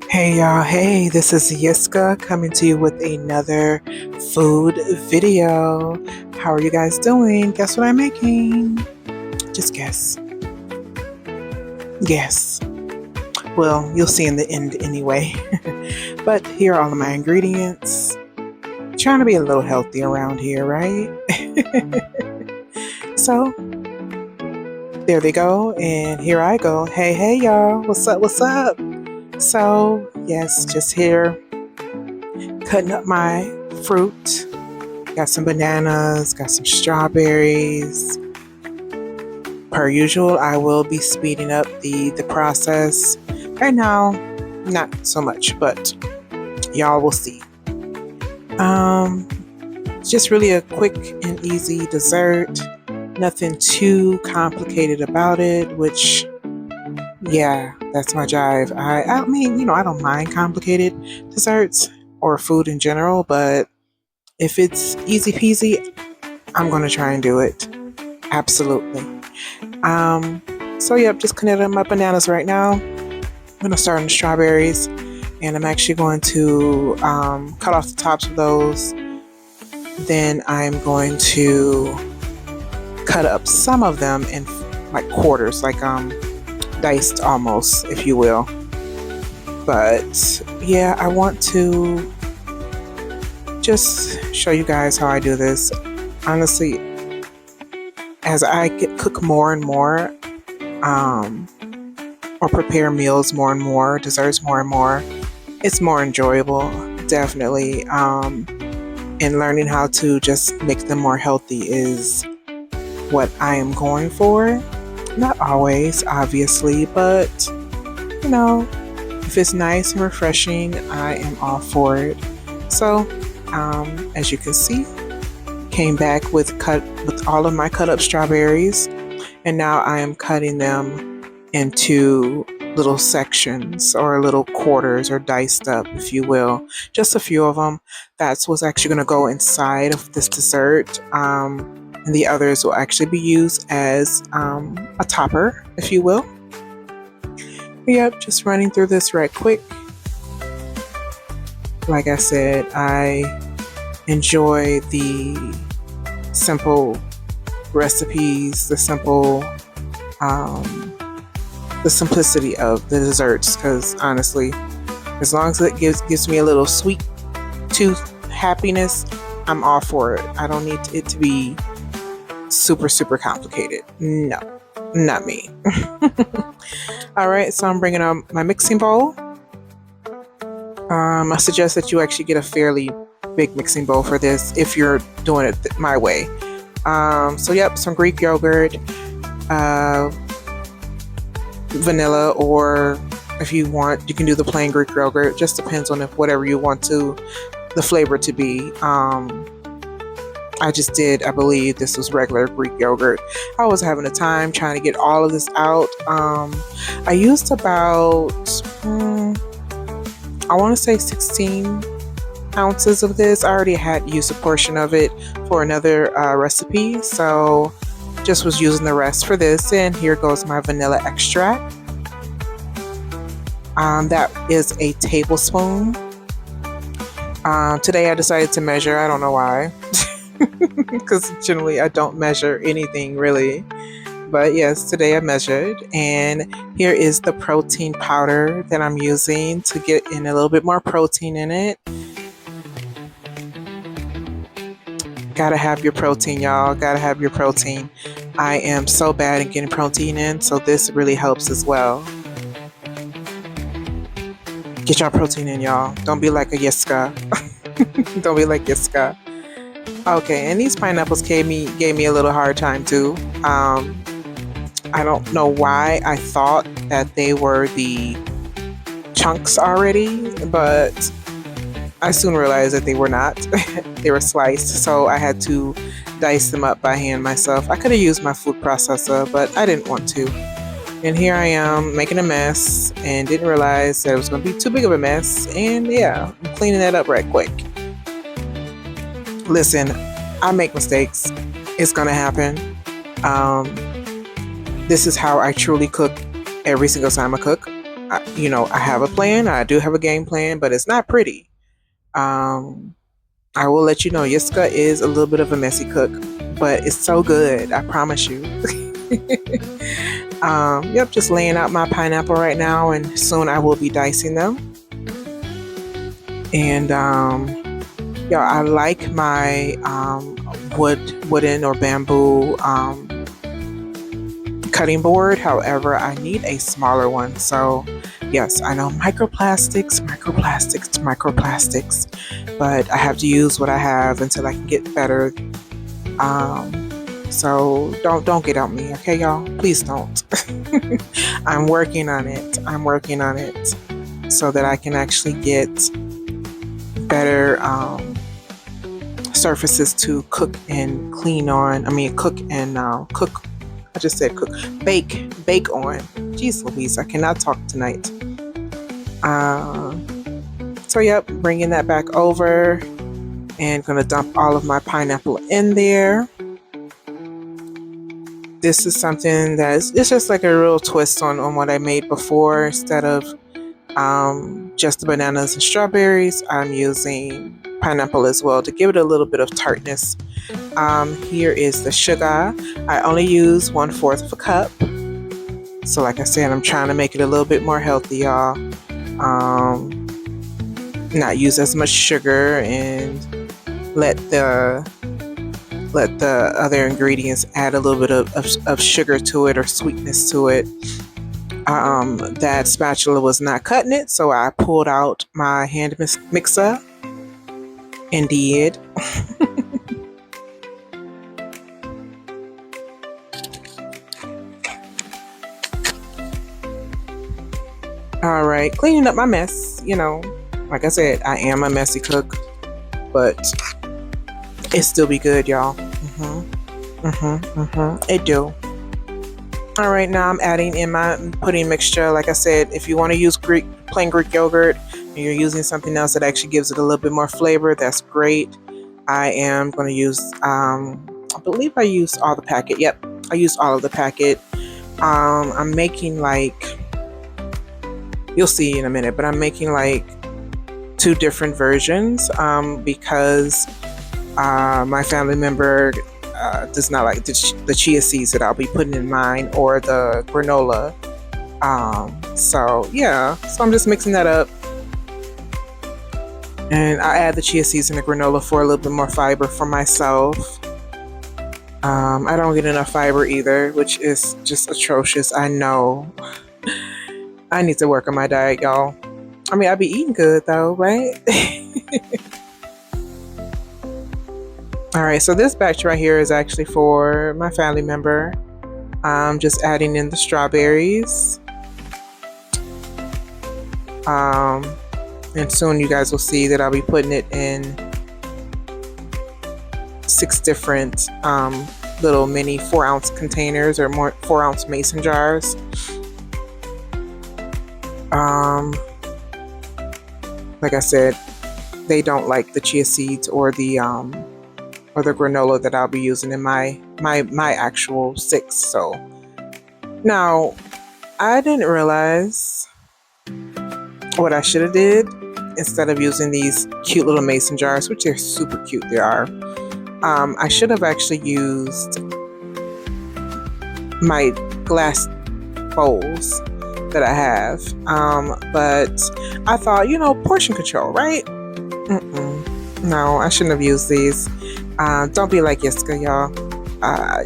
Hey y'all, hey, this is Yiska coming to you with another food video. How are you guys doing? Guess what I'm making? Just guess. Guess. Well, you'll see in the end anyway. But here are all of my ingredients. Trying to be a little healthy around here, right? So, there they go, and here I go. Hey, hey y'all, what's up, what's up? So, yes, just here cutting up my fruit. Got some bananas, got some strawberries. Per usual, I will be speeding up the process. Right now, not so much, but y'all will see. It's just really a quick and easy dessert. Nothing too complicated about it, which, yeah, that's my jive. I mean, I don't mind complicated desserts or food in general, but if it's easy peasy, I'm gonna try and do it. Absolutely. So yep, just cutting up my bananas right now. I'm gonna start on the strawberries, and I'm actually going to cut off the tops of those. Then I'm going to cut up some of them in like quarters, like diced almost, if you will. But yeah, I want to just show you guys how I do this. Honestly, as I cook more and more, or prepare meals more and more, desserts more and more, it's more enjoyable, definitely. And learning how to just make them more healthy is what I am going for. Not always, obviously, but if it's nice and refreshing, I am all for it. So, as you can see, came back with all of my cut up strawberries, and now I am cutting them into little sections or little quarters, or diced up, if you will. Just a few of them. That's what's actually going to go inside of this dessert. And the others will actually be used as a topper, if you will. Yep, just running through this right quick. Like I said, I enjoy the simple recipes, the simplicity of the desserts, because honestly, as long as it gives me a little sweet tooth happiness, I'm all for it. I don't need it to be super complicated. No, not me. All right, so I'm bringing up my mixing bowl. I suggest that you actually get a fairly big mixing bowl for this if you're doing it my way. So yep, some Greek yogurt, vanilla, or if you want, you can do the plain Greek yogurt. Just depends on whatever you want the flavor to be. I just did, I believe this was regular Greek yogurt. I was having a time trying to get all of this out. I used about, I want to say 16 ounces of this. I already had used a portion of it for another recipe, so just was using the rest for this. And here goes my vanilla extract. That is a tablespoon. Today I decided to measure. I don't know why. Because generally I don't measure anything really, but yes, today I measured. And here is the protein powder that I'm using to get in a little bit more protein in it. Gotta have your protein, y'all. Gotta have your protein. I am so bad at getting protein in, so this really helps as well. Get your protein in, y'all. Don't be like a Yiska. Don't be like Yiska. Okay, and these pineapples gave me a little hard time too. I don't know why I thought that they were the chunks already, but I soon realized that they were not. They were sliced, so I had to dice them up by hand myself. I could have used my food processor, but I didn't want to. And here I am making a mess and didn't realize that it was going to be too big of a mess. And yeah, I'm cleaning that up right quick. Listen, I make mistakes. It's gonna happen. This is how I truly cook every single time I cook. I have a plan. I do have a game plan, but it's not pretty. Um, I will let you know, Yiska is a little bit of a messy cook, but it's so good. I promise you. Yep, just laying out my pineapple right now, and soon I will be dicing them. And yeah, I like my wooden or bamboo cutting board. However, I need a smaller one. So, yes, I know microplastics, microplastics, microplastics, but I have to use what I have until I can get better. So don't get on me, okay, y'all? Please don't. I'm working on it. I'm working on it so that I can actually get better surfaces to cook and clean on. I mean, cook and cook. I just said cook, bake on. Jeez Louise, I cannot talk tonight. So yep, bringing that back over and gonna dump all of my pineapple in there. This is something it's just like a real twist on what I made before. Instead of just the bananas and strawberries, I'm using pineapple as well to give it a little bit of tartness. Here is the sugar. I only use 1/4 of a cup. So like I said, I'm trying to make it a little bit more healthy, y'all. Not use as much sugar and let the other ingredients add a little bit of sugar to it or sweetness to it. That spatula was not cutting it, so I pulled out my hand mixer and did. All right, cleaning up my mess. Like I said, I am a messy cook, but it still be good, y'all. It do. All right, now I'm adding in my pudding mixture. Like I said, if you want to use plain Greek yogurt, and you're using something else that actually gives it a little bit more flavor, that's great. I am going to use, I believe I used all the packet. Yep, I used all of the packet. I'm making you'll see in a minute, but I'm making 2 different versions because my family member does not like the chia seeds that I'll be putting in mine or the granola. So yeah, so I'm just mixing that up. And I add the chia seeds and the granola for a little bit more fiber for myself. I don't get enough fiber either, which is just atrocious. I know. I need to work on my diet, y'all. I mean, I be eating good though, right? All right, so this batch right here is actually for my family member. I'm just adding in the strawberries. And soon you guys will see that I'll be putting it in 6 different little mini 4-ounce containers or more 4-ounce mason jars. Like I said, they don't like the chia seeds or the granola that I'll be using in my actual 6. So now I didn't realize what I should have did. Instead of using these cute little mason jars, which are super cute, they are. I should have actually used my glass bowls that I have. But I thought, portion control, right? No, I shouldn't have used these. Don't be like Yiska, y'all.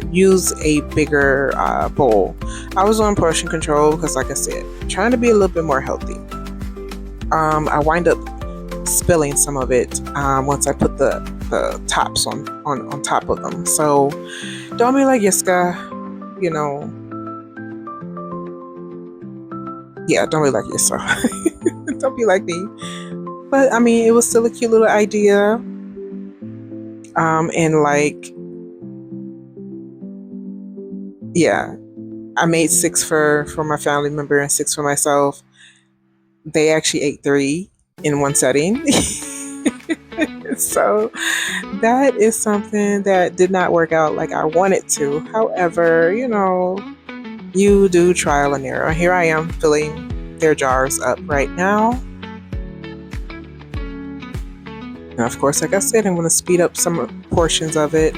Use a bigger bowl. I was on portion control because, like I said, trying to be a little bit more healthy. I wind up spilling some of it once I put the tops on top of them. So don't be like Yiska, Yeah, don't be like Yiska. Don't be like me. But I mean, it was still a cute little idea. Yeah, I made 6 for my family member and 6 for myself. They actually ate 3 in one setting. So that is something that did not work out like I wanted to. However, you do trial and error. Here I am feeling their jars up right now. And of course, like I said, I'm going to speed up some portions of it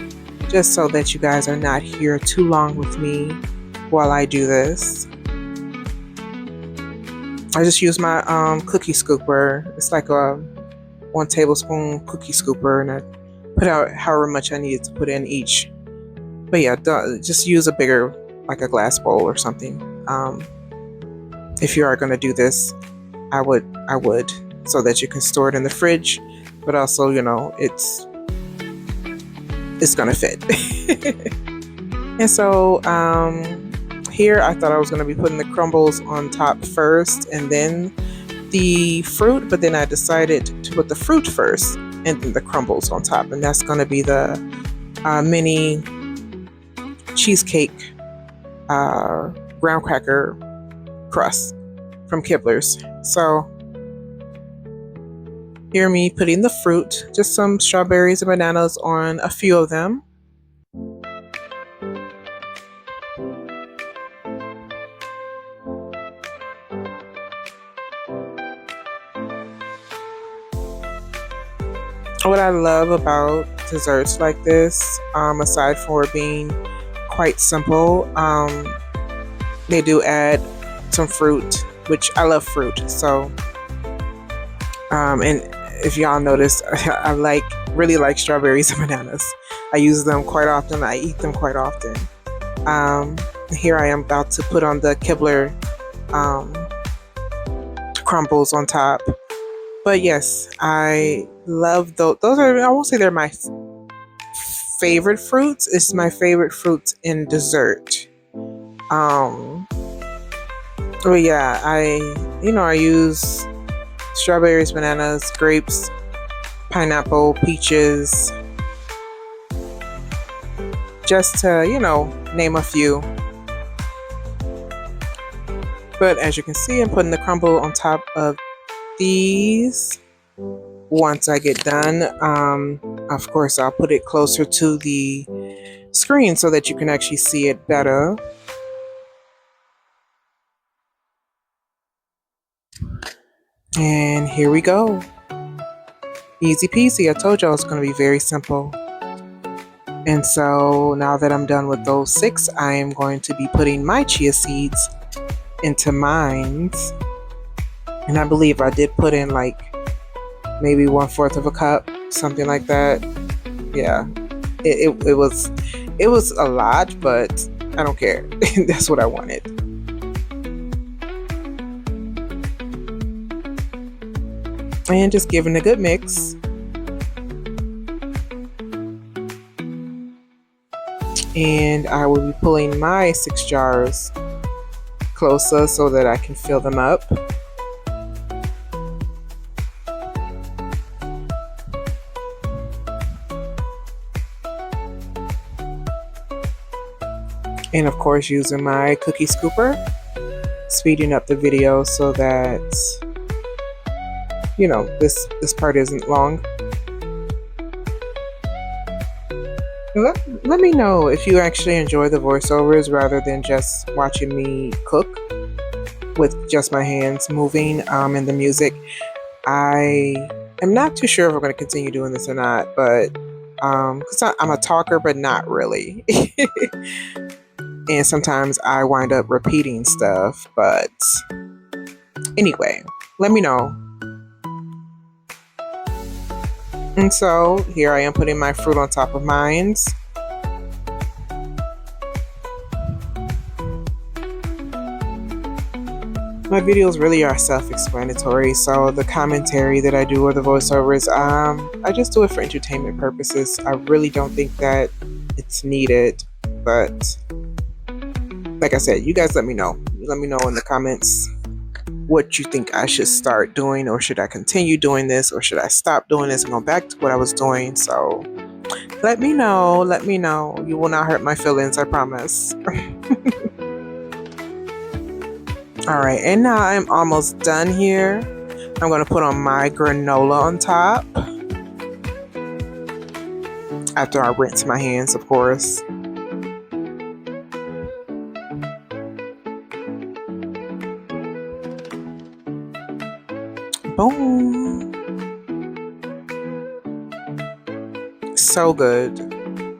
just so that you guys are not here too long with me while I do this. I just use my cookie scooper. It's like a 1 tablespoon cookie scooper, and I put out however much I needed to put in each. But yeah, just use a bigger, like a glass bowl or something. If you are going to do this, I would, so that you can store it in the fridge, but also, you know, it's going to fit. And so here I thought I was going to be putting the crumbles on top first and then the fruit, but then I decided to put the fruit first and then the crumbles on top, and that's going to be the mini cheesecake graham cracker crust from Kibblers. So hear me putting the fruit, just some strawberries and bananas on a few of them. What I love about desserts like this, aside for being quite simple, they do add some fruit, which I love fruit. So, and if y'all notice, I really like strawberries and bananas. I use them quite often. I eat them quite often. Here I am about to put on the Kibbler crumbles on top. But yes, I love those. Those are, I won't say they're my favorite fruits. It's my favorite fruits in dessert. But yeah, I use strawberries, bananas, grapes, pineapple, peaches, just to, name a few. But as you can see, I'm putting the crumble on top of these. Once I get done, of course, I'll put it closer to the screen so that you can actually see it better. And here we go. Easy peasy. I told y'all it's going to be very simple. And so now that I'm done with those 6, I am going to be putting my chia seeds into mines. And I believe I did put in like maybe 1/4 of a cup, something like that. Yeah, it was a lot, but I don't care. That's what I wanted. And just giving a good mix. And I will be pulling my 6 jars closer so that I can fill them up. And of course, using my cookie scooper, speeding up the video so that, this part isn't long. Let me know if you actually enjoy the voiceovers rather than just watching me cook with just my hands moving and the music. I am not too sure if I'm going to continue doing this or not, but because I'm a talker, but not really. And sometimes I wind up repeating stuff, but anyway, let me know. And so here I am putting my fruit on top of mine. My videos really are self-explanatory, so the commentary that I do or the voiceovers, I just do it for entertainment purposes. I really don't think that it's needed, but like I said, you guys let me know. Let me know in the comments what you think I should start doing, or should I continue doing this, or should I stop doing this and go back to what I was doing. So let me know. Let me know. You will not hurt my feelings, I promise. All right, and now I'm almost done here. I'm going to put on my granola on top. After I rinse my hands, of course. Boom. So good.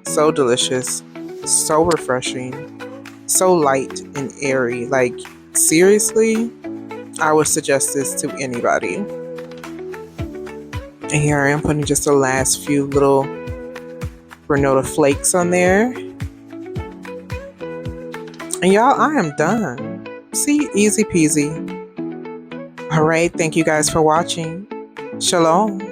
So delicious. So refreshing. So light and airy. Like, seriously, I would suggest this to anybody. And here I am putting just the last few little granola flakes on there. And y'all, I am done. See, easy peasy. All right, thank you guys for watching. Shalom.